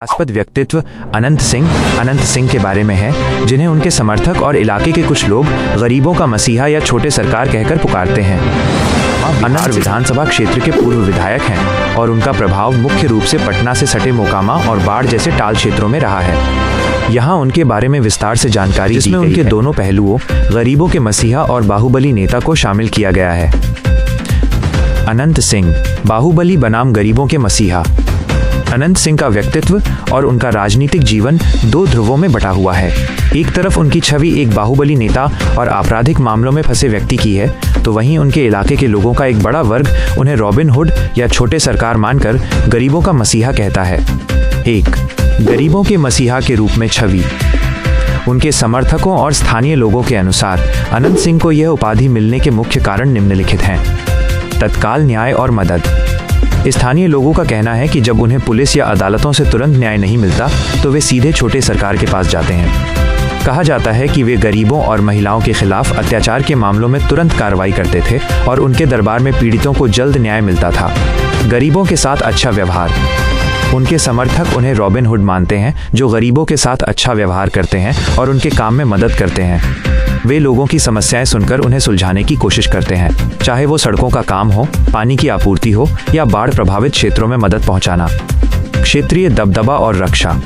आस्पद व्यक्तित्व अनंत सिंह के बारे में है, जिन्हें उनके समर्थक और इलाके के कुछ लोग गरीबों का मसीहा या छोटे सरकार कहकर पुकारते हैं। अनंत विधानसभा क्षेत्र के पूर्व विधायक हैं और उनका प्रभाव मुख्य रूप से पटना से सटे मोकामा और बाढ़ जैसे टाल क्षेत्रों में रहा है। यहाँ उनके बारे में विस्तार से जानकारी जिसमें उनके दोनों पहलुओं गरीबों के मसीहा और बाहुबली नेता को शामिल किया गया है। अनंत सिंह, बाहुबली बनाम गरीबों के मसीहा। अनंत सिंह का व्यक्तित्व और उनका राजनीतिक जीवन दो ध्रुवों में बटा हुआ है। एक तरफ उनकी छवि एक बाहुबली नेता और आपराधिक मामलों में फंसे व्यक्ति की है, तो वहीं उनके इलाके के लोगों का एक बड़ा वर्ग उन्हें रॉबिन हुड या छोटे सरकार मानकर गरीबों का मसीहा कहता है। एक गरीबों के मसीहा के रूप में छवि। उनके समर्थकों और स्थानीय लोगों के अनुसार अनंत सिंह को यह उपाधि मिलने के मुख्य कारण निम्नलिखित हैं। तत्काल न्याय और मदद। स्थानीय लोगों का कहना है कि जब उन्हें पुलिस या अदालतों से तुरंत न्याय नहीं मिलता तो वे सीधे छोटे सरकार के पास जाते हैं। कहा जाता है कि वे गरीबों और महिलाओं के खिलाफ अत्याचार के मामलों में तुरंत कार्रवाई करते थे और उनके दरबार में पीड़ितों को जल्द न्याय मिलता था। गरीबों के साथ अच्छा व्यवहार। उनके समर्थक उन्हें रॉबिन हुड मानते हैं, जो गरीबों के साथ अच्छा व्यवहार करते हैं और उनके काम में मदद करते हैं। वे लोगों की समस्याएं सुनकर उन्हें सुलझाने की कोशिश करते हैं, चाहे वो सड़कों का काम हो, पानी की आपूर्ति हो या बाढ़ प्रभावित क्षेत्रों में मदद पहुंचाना। क्षेत्रीय दबदबा और रक्षा।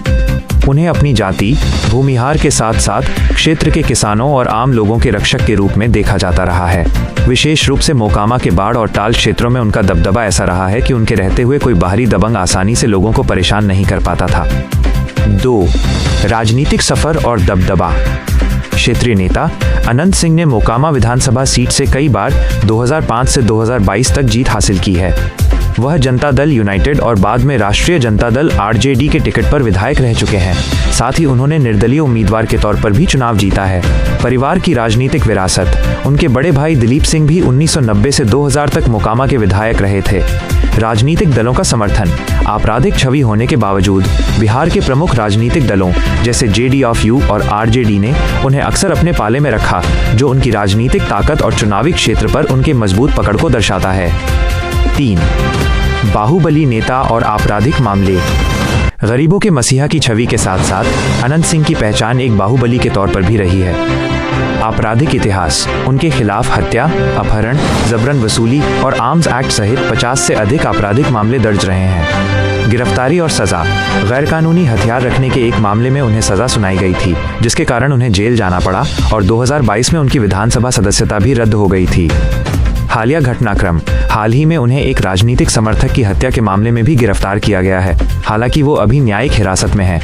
उन्हें अपनी जाति, भूमिहार के साथ साथ क्षेत्र के किसानों और आम लोगों के रक्षक के रूप में देखा जाता रहा है। विशेष रूप से मोकामा के बाढ़ और टाल क्षेत्रों में उनका दबदबा ऐसा रहा है कि उनके रहते हुए कोई बाहरी दबंग आसानी से लोगों को परेशान नहीं कर पाता था। 2. राजनीतिक सफर और दबदबा। क्षेत्रीय नेता अनंत सिंह ने मोकामा विधानसभा सीट से कई बार 2005 से 2022 तक जीत हासिल की है। वह जनता दल यूनाइटेड और बाद में राष्ट्रीय जनता दल (RJD) के टिकट पर विधायक रह चुके हैं। साथ ही उन्होंने निर्दलीय उम्मीदवार के तौर पर भी चुनाव जीता है। परिवार की राजनीतिक विरासत। उनके बड़े भाई दिलीप सिंह भी 1990 से 2000 तक मोकामा के विधायक रहे थे। राजनीतिक दलों का समर्थन। आपराधिक छवि होने के बावजूद बिहार के प्रमुख राजनीतिक दलों जैसे JDU और RJD ने उन्हें अक्सर अपने पाले में रखा, जो उनकी राजनीतिक ताकत और चुनावी क्षेत्र पर उनके मजबूत पकड़ को दर्शाता है। 3. बाहुबली नेता और आपराधिक मामले। गरीबों के मसीहा की छवि के साथ साथ अनंत सिंह की पहचान एक बाहुबली के तौर पर भी रही है। आपराधिक इतिहास। उनके खिलाफ हत्या, अपहरण, जबरन वसूली और आर्म्स एक्ट सहित 50 से अधिक आपराधिक मामले दर्ज रहे हैं। गिरफ्तारी और सजा। गैरकानूनी हथियार रखने के एक मामले में उन्हें सजा सुनाई गई थी, जिसके कारण उन्हें जेल जाना पड़ा और 2022 में उनकी विधानसभा सदस्यता भी रद्द हो गई थी। हालिया घटनाक्रम। हाल ही में उन्हें एक राजनीतिक समर्थक की हत्या के मामले में भी गिरफ्तार किया गया है, हालांकि वो अभी न्यायिक हिरासत में है।